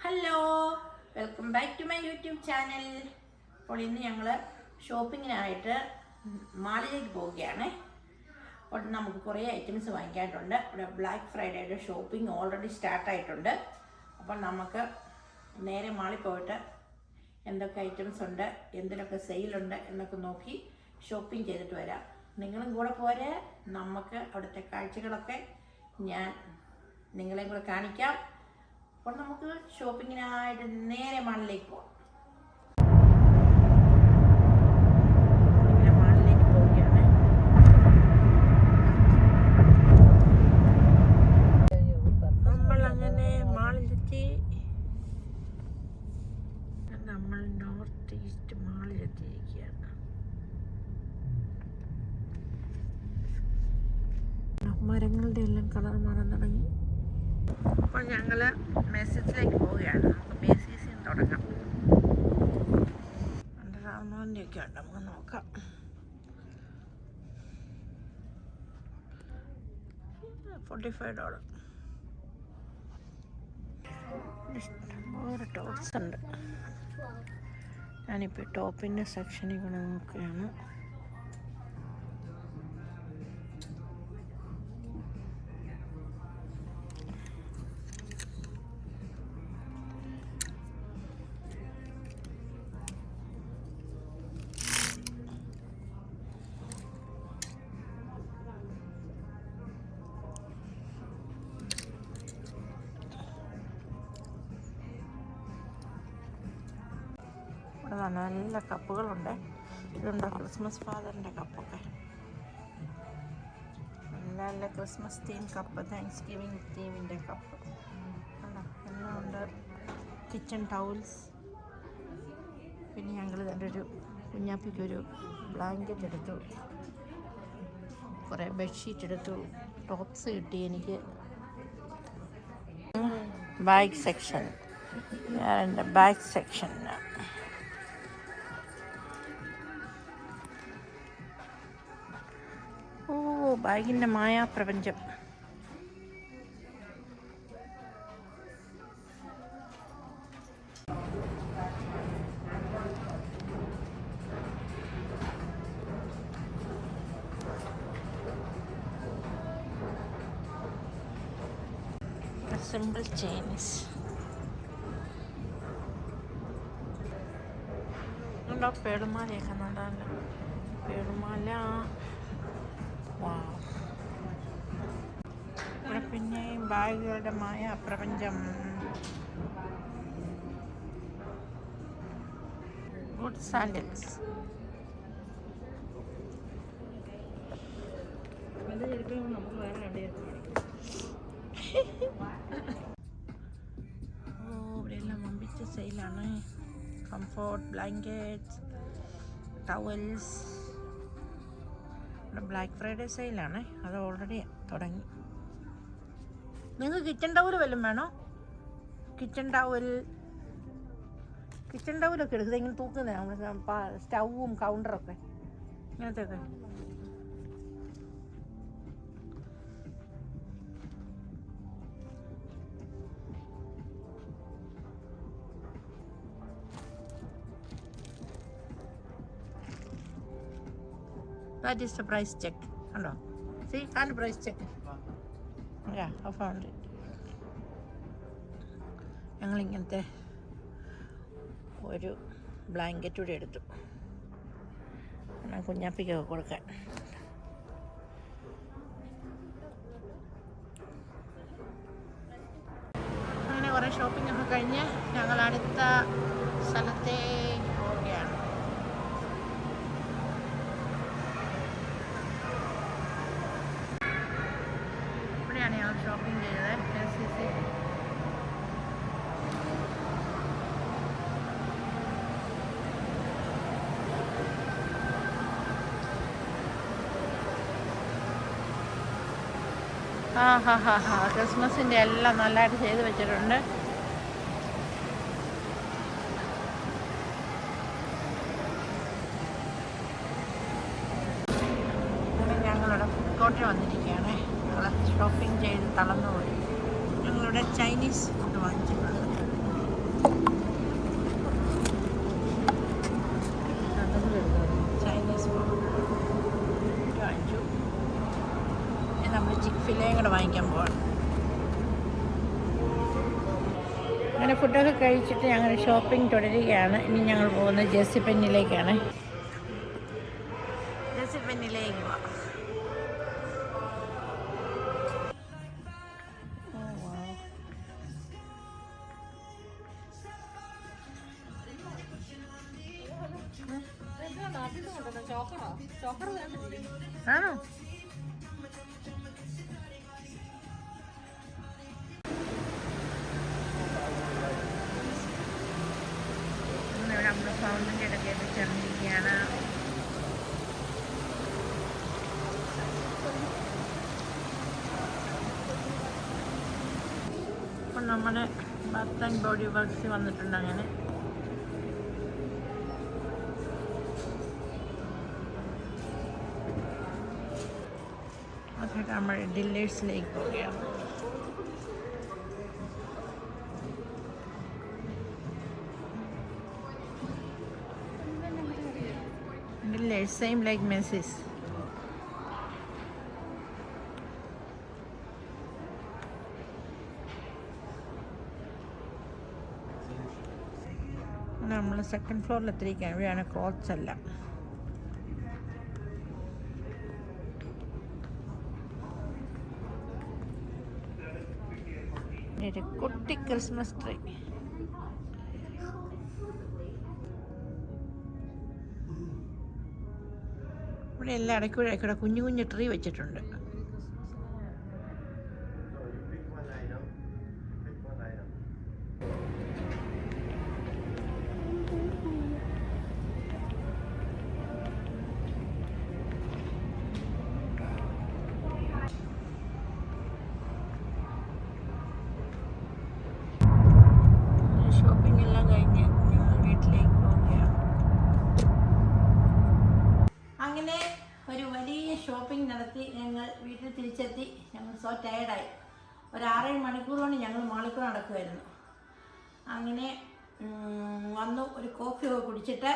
Hello, welcome back to my YouTube channel. അപ്പോൾ ഇന്ന് ഞങ്ങൾ ഷോപ്പിങ്ങിനായിട്ട് മാളിലേക്ക് പോവുകയാണ്. അപ്പോൾ നമുക്ക് കുറേ ഐറ്റംസ് വാങ്ങിക്കാനായിട്ടുണ്ട്. ഇവിടെ ബ്ലാക്ക് ഫ്രൈഡേയുടെ ഷോപ്പിംഗ് ഓൾറെഡി സ്റ്റാർട്ടായിട്ടുണ്ട്. അപ്പോൾ നമുക്ക് നേരെ മാളിൽ പോയിട്ട് എന്തൊക്കെ ഐറ്റംസ് ഉണ്ട്, എന്തിനൊക്കെ സെയിലുണ്ട് എന്നൊക്കെ നോക്കി ഷോപ്പിംഗ് ചെയ്തിട്ട് വരാം. നിങ്ങളും കൂടെ പോരെ. നമുക്ക് അവിടുത്തെ കാഴ്ചകളൊക്കെ ഞാൻ നിങ്ങളെയും കൂടെ കാണിക്കാം. അപ്പോൾ നമുക്ക് ഷോപ്പിങ്ങിനായിട്ട് നേരെ മാളിലേക്ക് പോകാം. മാളിലേക്ക് പോവുകയാണ്. നമ്മളങ്ങനെ മാളിലെത്തി. നമ്മൾ നോർത്ത് ഈസ്റ്റ് മാളിലെത്തിയിരിക്കുകയാണ്. മരങ്ങളുടെ എല്ലാം കളർ മാറാൻ തുടങ്ങി. അപ്പോൾ ഞങ്ങൾ മെസ്സേജിലേക്ക് പോവുകയാണ്. നമുക്ക് ബേസിസിൽ നിന്ന് തുടങ്ങാം. അണ്ടർ ആർമറിൻ്റെ ഒക്കെ ഉണ്ട്, നമുക്ക് നോക്കാം. $45. ഇഷ്ടംപോലെ ടോപ്സ് ഉണ്ട്. ഞാനിപ്പോൾ ടോപ്പിൻ്റെ സെക്ഷനിൽ കൂടെ നോക്കുകയാണ്. നല്ല കപ്പുകളുണ്ട്. ഇതുണ്ടോ ക്രിസ്മസ് ഫാദറിൻ്റെ കപ്പൊക്കെ. നല്ല Christmas theme cup, Thanksgiving തീമിൻ്റെ കപ്പ് ഉണ്ടോ, എല്ലാം ഉണ്ട്. Kitchen towels. പിന്നെ ഞങ്ങൾ ഒരു കുഞ്ഞാപ്പിക്കൊരു ബ്ലാങ്കറ്റ് എടുത്തു, കുറേ ബെഡ്ഷീറ്റ് എടുത്തു, ടോപ്സ് കിട്ടി എനിക്ക്. ബാഗ് സെക്ഷൻ, എൻ്റെ ബാഗ് സെക്ഷൻ. ബാഗിൻ്റെ മായാപ്രപഞ്ചം. സിമ്പിൾ ചെയിൻസ് ഉണ്ടോ. പേടുമാലയൊക്കെ നല്ലതല്ല. പേടുമാല. ഇവിടെ പിന്നെ ബാഗുകളുടെ മായാപ്രപഞ്ചം. Good sandals. ഇവിടെയെല്ലാം വമ്പിച്ച സെയിലാണ്. Comfort blankets, towels. ഇവിടെ ബ്ലാക്ക് ഫ്രൈഡേ സെയിലാണ്, അത് ഓൾറെഡി തുടങ്ങി. നിങ്ങൾക്ക് കിച്ചൺ ടവൽ വല്ലതും വേണോ? കിച്ചൺ ടവലൊക്കെ എടുക്കുന്നത് ഇങ്ങനെ തൂക്കുന്നത്, നമ്മൾ സ്റ്റൗവും കൗണ്ടറൊക്കെ ഇങ്ങനത്തെയൊക്കെ. That is the price check. Hello. See, can't price check. Yeah, I found it. ഞങ്ങൾ ഇങ്ങനത്തെ ഒരു ബ്ലാങ്കറ്റ് കൂടെ എടുത്തു, കുഞ്ഞാപ്പിക്കൊക്കെ കൊടുക്കാൻ. അങ്ങനെ കുറേ ഷോപ്പിംഗ് ഒക്കെ കഴിഞ്ഞ് ഞങ്ങൾ അടുത്ത സ്ഥലത്തേക്ക് പോവുകയാണ്. ഇവിടെയാണ് ഞങ്ങൾ ഷോപ്പിംഗ് ചെയ്തത്. LCC. ക്രിസ്മസിൻ്റെ എല്ലാം നല്ലതായിട്ട് ചെയ്ത് വെച്ചിട്ടുണ്ട്. ഞങ്ങളുടെ ഫുഡ് കോർട്ടിൽ വന്നിരിക്കുകയാണ്. ഞങ്ങൾ ഷോപ്പിംഗ് ചെയ്ത് തളർന്നുപോയി. ഞങ്ങളിവിടെ ചൈനീസ് ഫുഡ് വാങ്ങിച്ചിട്ടുണ്ട്. അങ്ങനെ ഫുഡൊക്കെ കഴിച്ചിട്ട് ഞങ്ങൾ ഷോപ്പിംഗ് തുടരുകയാണ്. ഇനി ഞങ്ങൾ പോകുന്നത് ജെസ്സി പെന്നിലേക്കാണ്. ജെസ്സി പെന്നിലേക്ക് പോവാം. ആണോ? ഇവിടെ നമ്മൾ ഫൗണ്ടിൻ്റെ ഇടയ്ക്കൊക്കെ ചേർന്നിരിക്കുകയാണ്. അപ്പം നമ്മുടെ ബാത്ത് ആൻഡ് ബോഡി വർക്ക്സ് വന്നിട്ടുണ്ട്. അങ്ങനെ അതൊക്കെ നമ്മൾ ഡില്ലേഴ്സിലേക്ക് പോവുകയാണ്. Dillard's, same like Macy's. നമ്മൾ സെക്കൻഡ് ഫ്ലോറിലെത്തിരിക്കുകയാണ്. ഇവിടെയാണ് ക്ലോത്ത്സ് എല്ലാം. ഒരു കുട്ടി ക്രിസ്മസ് ട്രീ. ഇവിടെ എല്ലാം ഇടയ്ക്കൂടെ കുഞ്ഞു കുഞ്ഞു ട്രീ വെച്ചിട്ടുണ്ട്. ഷോപ്പിംഗ് എല്ലാം കഴിഞ്ഞ് ഞങ്ങൾ വീട്ടിലേക്ക് പോവുകയാണ്. അങ്ങനെ ഒരു വലിയ ഷോപ്പിംഗ് നടത്തി ഞങ്ങൾ വീട്ടിൽ തിരിച്ചെത്തി. ഞങ്ങൾ സോ ടയേർഡായി. ഒരു 6-7 മണിക്കൂർ കൊണ്ട് ഞങ്ങൾ മാളിക്കൂടെ നടക്കുമായിരുന്നു. അങ്ങനെ വന്നു ഒരു കോഫിയൊക്കെ കുടിച്ചിട്ട്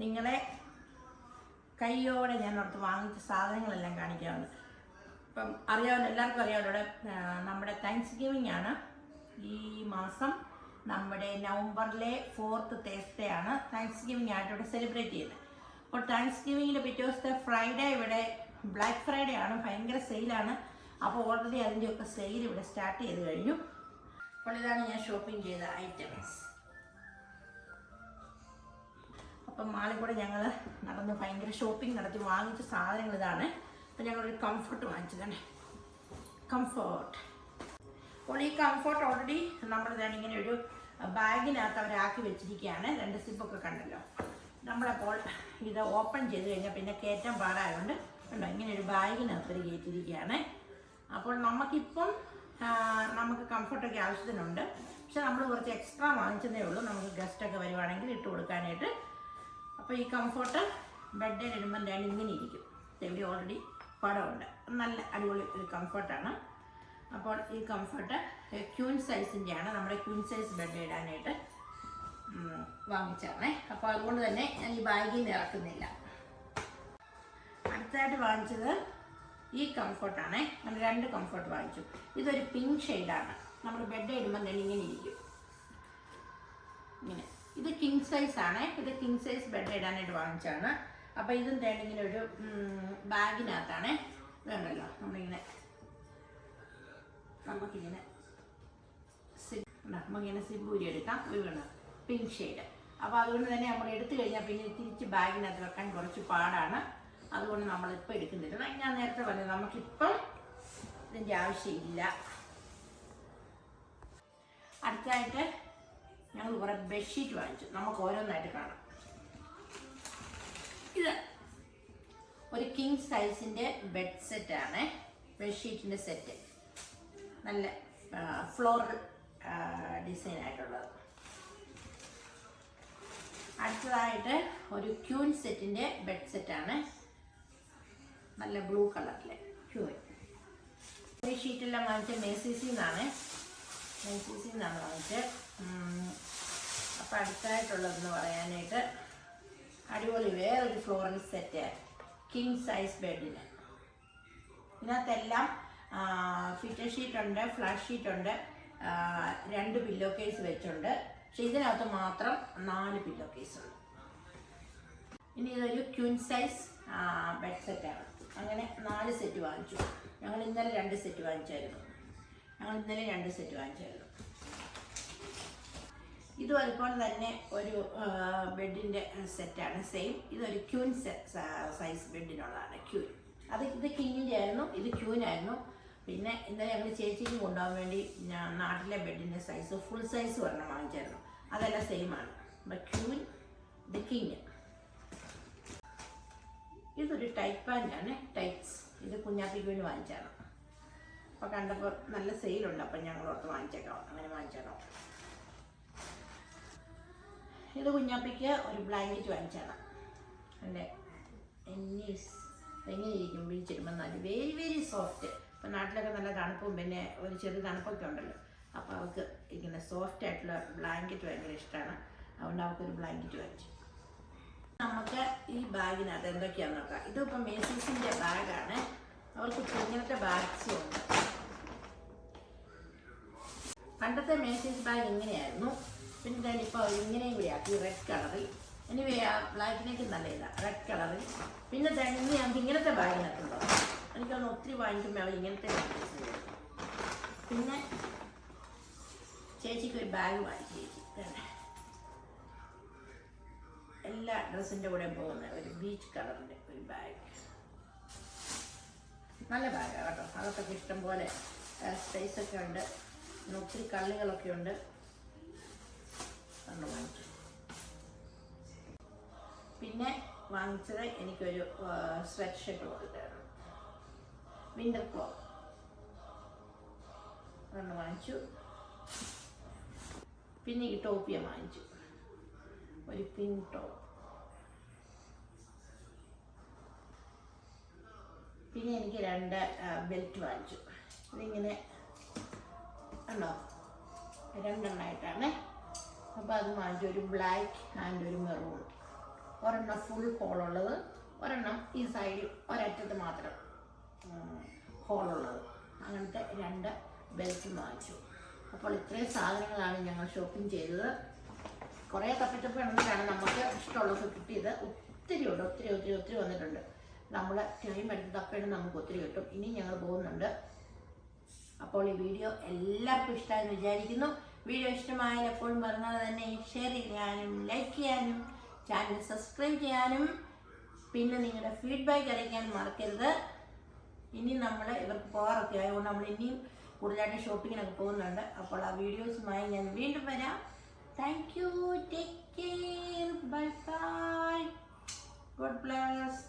നിങ്ങളെ കയ്യോടെ ഞാൻ ഓർത്ത് വാങ്ങിച്ച സാധനങ്ങളെല്ലാം കാണിക്കാവുന്നു. ഇപ്പം അറിയാവുന്ന എല്ലാവർക്കും അറിയാമല്ലോ, ഇവിടെ നമ്മുടെ താങ്ക്സ് ഗിവിംഗ് ആണ്. ഈ മാസം നമ്മുടെ നവംബറിലെ 4th Thursday ആണ് താങ്ക്സ് ഗിവിംഗ് ആയിട്ട് ഇവിടെ സെലിബ്രേറ്റ് ചെയ്യുന്നത്. അപ്പോൾ താങ്ക്സ് ഗിവിങ്ങിൻ്റെ പിറ്റേ ദിവസത്തെ ഫ്രൈഡേ ഇവിടെ ബ്ലാക്ക് ഫ്രൈഡേ ആണ്. ഭയങ്കര സെയിലാണ്. അപ്പോൾ ഓൾറെഡി അതിൻ്റെയൊക്കെ സെയിൽ ഇവിടെ സ്റ്റാർട്ട് ചെയ്ത് കഴിഞ്ഞു. അപ്പോൾ ഇതാണ് ഞാൻ ഷോപ്പിംഗ് ചെയ്ത ഐറ്റംസ്. അപ്പം മാളിൽ കൂടെ ഞങ്ങൾ നടന്ന് ഭയങ്കര ഷോപ്പിംഗ് നടത്തി വാങ്ങിച്ച സാധനങ്ങൾ ഇതാണ്. അപ്പോൾ ഞങ്ങളൊരു കംഫർട്ട് വാങ്ങിച്ചതാണ്. കംഫർട്ട്. അപ്പോൾ ഈ കംഫർട്ട് ഓൾറെഡി നമ്മളിതാണ് ഇങ്ങനെ ഒരു ബാഗിനകത്ത് അവരാക്കി വെച്ചിരിക്കുകയാണ്. 2 സിപ്പൊക്കെ കണ്ടല്ലോ. നമ്മളപ്പോൾ ഇത് ഓപ്പൺ ചെയ്ത് കഴിഞ്ഞാൽ പിന്നെ കയറ്റാൻ പാടായതുകൊണ്ട് കണ്ടോ ഇങ്ങനെ ഒരു ബാഗിനകത്ത് കയറ്റിയിരിക്കുകയാണ്. അപ്പോൾ നമുക്ക് കംഫർട്ടൊക്കെ ആവശ്യത്തിനുണ്ട്. പക്ഷെ നമ്മൾ കുറച്ച് എക്സ്ട്രാ വാങ്ങിച്ചതേ ഉള്ളൂ, നമുക്ക് ഗസ്റ്റൊക്കെ വരുവാണെങ്കിൽ ഇട്ട് കൊടുക്കാനായിട്ട്. അപ്പോൾ ഈ കംഫർട്ട് ബെഡിൽ ഇടുമ്പം ഇങ്ങനെ ഇരിക്കും. ഇവിടെ ഓൾറെഡി പടമുണ്ട്. നല്ല അടിപൊളി ഒരു കംഫർട്ടാണ്. അപ്പോൾ ഈ കംഫർട്ട് ക്യൂൻ സൈസിൻ്റെയാണ്. നമ്മുടെ ക്യൂൻ സൈസ് ബെഡ് ഇടാനായിട്ട് വാങ്ങിച്ചാണേ. അപ്പോൾ അതുകൊണ്ട് തന്നെ ഞാൻ ഈ ബാഗിൽ നിന്ന് ഇറക്കുന്നില്ല. അടുത്തായിട്ട് വാങ്ങിച്ചത് ഈ കംഫർട്ടാണ്. നമ്മൾ 2 കംഫർട്ട് വാങ്ങിച്ചു. ഇതൊരു പിങ്ക് ഷെയ്ഡാണ്. നമ്മൾ ബെഡ് ഇടുമ്പോൾ തന്നെ ഇങ്ങനെ ഇരിക്കും. ഇങ്ങനെ ഇത് കിങ് സൈസാണ്. ഇത് കിങ് സൈസ് ബെഡ് ഇടാനായിട്ട് വാങ്ങിച്ചാണ്. അപ്പോൾ ഇതും ഇങ്ങനെ ഒരു ബാഗിനകത്താണ്. ഇതുണ്ടല്ലോ നമുക്കിങ്ങനെ സിബൂരി എടുക്കാം. വീണ് പിങ്ക് ഷെയ്ഡ്. അപ്പോൾ അതുകൊണ്ട് തന്നെ നമ്മൾ എടുത്തു കഴിഞ്ഞാൽ പിന്നെ തിരിച്ച് ബാഗിനകത്ത് വെക്കാൻ കുറച്ച് പാടാണ്. അതുകൊണ്ട് നമ്മളിപ്പോൾ എടുക്കുന്നില്ല. ഞാൻ നേരത്തെ പറഞ്ഞത് നമുക്കിപ്പം ഇതിൻ്റെ ആവശ്യമില്ല. അടുത്തായിട്ട് ഞങ്ങൾ കുറേ ബെഡ്ഷീറ്റ് വാങ്ങിച്ചു. നമുക്ക് ഓരോന്നായിട്ട് കാണാം. ഇത് ഒരു കിങ് സൈസിൻ്റെ ബെഡ് സെറ്റാണ്. ബെഡ്ഷീറ്റിൻ്റെ സെറ്റ് നല്ല ഫ്ലോറൽ ഡിസൈനായിട്ടുള്ളത്. അടുത്തതായിട്ട് ഒരു ക്യൂൻ സെറ്റിൻ്റെ ബെഡ് സെറ്റാണ്. നല്ല ബ്ലൂ കളറിലെ ക്യൂൻ. ഈ ഷീറ്റെല്ലാം വാങ്ങിച്ചത് മേസീസിൽ നിന്നാണ് വാങ്ങിച്ചത്. അപ്പോൾ അടുത്തായിട്ടുള്ളതെന്ന് പറയാനായിട്ട് അടിപൊളി വേറൊരു ഫ്ലോറൽ സെറ്റ് കിങ് സൈസ് ബെഡിന്. ഇതിനകത്തെല്ലാം ഫിറ്റർ ഷീറ്റുണ്ട്, ഫ്ലാഷ് ഷീറ്റുണ്ട്, 2 പില്ലോ കേസ് വെച്ചുണ്ട്. പക്ഷെ ഇതിനകത്ത് മാത്രം 4 പില്ലോ കേസ് ഉണ്ട്. ഇനി ഇതൊരു ക്യൂൻ സൈസ് ബെഡ് സെറ്റാണ്. അങ്ങനെ 4 സെറ്റ് വാങ്ങിച്ചു. ഞങ്ങൾ ഇന്നലെ 2 സെറ്റ് വാങ്ങിച്ചായിരുന്നു. ഇതും അതുപോലെ തന്നെ ഒരു ബെഡിൻ്റെ സെറ്റാണ് സെയിം. ഇതൊരു ക്യൂൻ സൈസ് ബെഡിനുള്ളതാണ്. ക്യൂൻ ഇത് കിങ്ങിൻ്റെ ആയിരുന്നു, ഇത് ക്യൂനായിരുന്നു. പിന്നെ ഇന്നലെ ഞങ്ങൾ ചേച്ചിക്ക് കൊണ്ടുപോകാൻ വേണ്ടി നാട്ടിലെ ബെഡിൻ്റെ സൈസ് ഫുൾ സൈസ് ഒരെണ്ണം വാങ്ങിച്ചായിരുന്നു. അതെല്ലാം സെയിമാണ്. ക്യൂൻ, ഇത് കിങ്. ഇതൊരു ടൈറ്റ് പാൻ്റാണ്, ടൈറ്റ്സ്. ഇത് കുഞ്ഞാപ്പിക്ക് വേണ്ടി വാങ്ങിച്ചാണ്. അപ്പോൾ കണ്ടപ്പോൾ നല്ല സെയിലുണ്ട്, അപ്പം ഞങ്ങൾ ഓർത്ത് വാങ്ങിച്ചേക്കാം. അങ്ങനെ വാങ്ങിച്ചേക്കാം. ഇത് കുഞ്ഞാപ്പിക്ക് ഒരു ബ്ലാങ്കറ്റ് വാങ്ങിച്ചാണ്. എൻ്റെ എങ്ങനെ ഇരിക്കും വിരിച്ചിടുമ്പോൾ നല്ല വെരി വെരി സോഫ്റ്റ്. ഇപ്പം നാട്ടിലൊക്കെ നല്ല തണുപ്പും പിന്നെ ഒരു ചെറിയ തണുപ്പൊക്കെ ഉണ്ടല്ലോ. അപ്പോൾ അവൾക്ക് ഇങ്ങനെ സോഫ്റ്റ് ആയിട്ടുള്ള ബ്ലാങ്കറ്റ് ഭയങ്കര ഇഷ്ടമാണ്. അതുകൊണ്ട് അവൾക്കൊരു ബ്ലാങ്കറ്റ് വാങ്ങിച്ചു. നമുക്ക് ഈ ബാഗിനകത്ത് എന്തൊക്കെയാണെന്ന് നോക്കാം. ഇതിപ്പോൾ മേസീസിൻ്റെ ബാഗാണ്. അവർക്ക് ഇങ്ങനത്തെ ബാഗ്സും ഉണ്ട്. പണ്ടത്തെ മേസീസ് ബാഗ് ഇങ്ങനെയായിരുന്നു. പിന്നെ ഇപ്പോൾ ഇങ്ങനെയും കൂടി ആക്കി റെഡ് കളറിൽ. ഇനി ബ്ലാക്കിനേക്ക് നല്ല ഇതാണ് റെഡ് കളറിൽ. പിന്നെ തന്നെ ഞങ്ങൾക്ക് ഇങ്ങനത്തെ ബാഗിനകത്തുണ്ടോ. എനിക്കൊന്ന് ഒത്തിരി വാങ്ങിക്കുമ്പോൾ അവർ ഇങ്ങനത്തെ പിന്നെ ചേച്ചിക്ക് ഒരു ബാഗ് വാങ്ങിച്ചു. ചേച്ചി എല്ലാ ഡ്രസ്സിൻ്റെ കൂടെ പോകുന്ന ഒരു ബീച്ച് കളറിൻ്റെ ഒരു ബാഗ്. നല്ല ബാഗാണ് കേട്ടോ. അതൊക്കെ ഇഷ്ടം പോലെ സ്പേസൊക്കെ ഉണ്ട്. ഒത്തിരി കള്ളികളൊക്കെ ഉണ്ട്. അന്ന് വാങ്ങിച്ചു. പിന്നെ വാങ്ങിച്ചത് എനിക്കൊരു സ്വെറ്റ് ഷർട്ട് കൊടുത്തായിരുന്നു, വിൻ്റർ ക്ലോത്ത്. അന്ന് വാങ്ങിച്ചു. പിന്നെ ഈ ടോപ്പിയ വാങ്ങിച്ചു, ഒരു പിങ്ക് ടോപ്പ്. പിന്നെ എനിക്ക് 2 ബെൽറ്റ് വാങ്ങിച്ചു. ഇതിങ്ങനെ ഉണ്ടോ, 2 എണ്ണമായിട്ടാണ്. അപ്പോൾ അത് വാങ്ങിച്ചു. ഒരു ബ്ലാക്ക് ആൻഡ് ഒരു മെറൂൺ. ഒരെണ്ണം ഫുൾ ഹോളുള്ളത്, ഒരെണ്ണം ഈ സൈഡിൽ ഒരറ്റത്ത് മാത്രം ഹോളുള്ളത്. അങ്ങനത്തെ 2 ബെൽറ്റും വാങ്ങിച്ചു. അപ്പോൾ ഇത്രയും സാധനങ്ങളാണ് ഞങ്ങൾ ഷോപ്പിംഗ് ചെയ്തത്. കുറേ തപ്പിത്തപ്പിണെന്നിട്ടാണ് നമുക്ക് ഇഷ്ടമുള്ളതൊക്കെ കിട്ടിയത്. ഒത്തിരി ഉണ്ട്, ഒത്തിരി വന്നിട്ടുണ്ട്. നമ്മൾ ടൈം എടുത്ത് തപ്പേണ്ട നമുക്ക് ഒത്തിരി കിട്ടും. ഇനി ഞങ്ങൾ പോകുന്നുണ്ട്. അപ്പോൾ ഈ വീഡിയോ എല്ലാവർക്കും ഇഷ്ടമായെന്ന് വിചാരിക്കുന്നു. വീഡിയോ ഇഷ്ടമായാൽ എപ്പോഴും പറഞ്ഞാൽ തന്നെ ഷെയർ ചെയ്യാനും ലൈക്ക് ചെയ്യാനും ചാനൽ സബ്സ്ക്രൈബ് ചെയ്യാനും പിന്നെ നിങ്ങളുടെ ഫീഡ്ബാക്ക് അറിയിക്കാനും മറക്കരുത്. ഇനി നമ്മൾ ഇവർക്ക് പോകാറൊക്കെ ആയതുകൊണ്ട് നമ്മൾ ഇനിയും കൂടുതലായിട്ട് ഷോപ്പിങ്ങിനൊക്കെ പോകുന്നുണ്ട്. അപ്പോൾ ആ വീഡിയോസുമായി ഞാൻ വീണ്ടും വരാം. Thank you. Take care. Bye bye. God bless.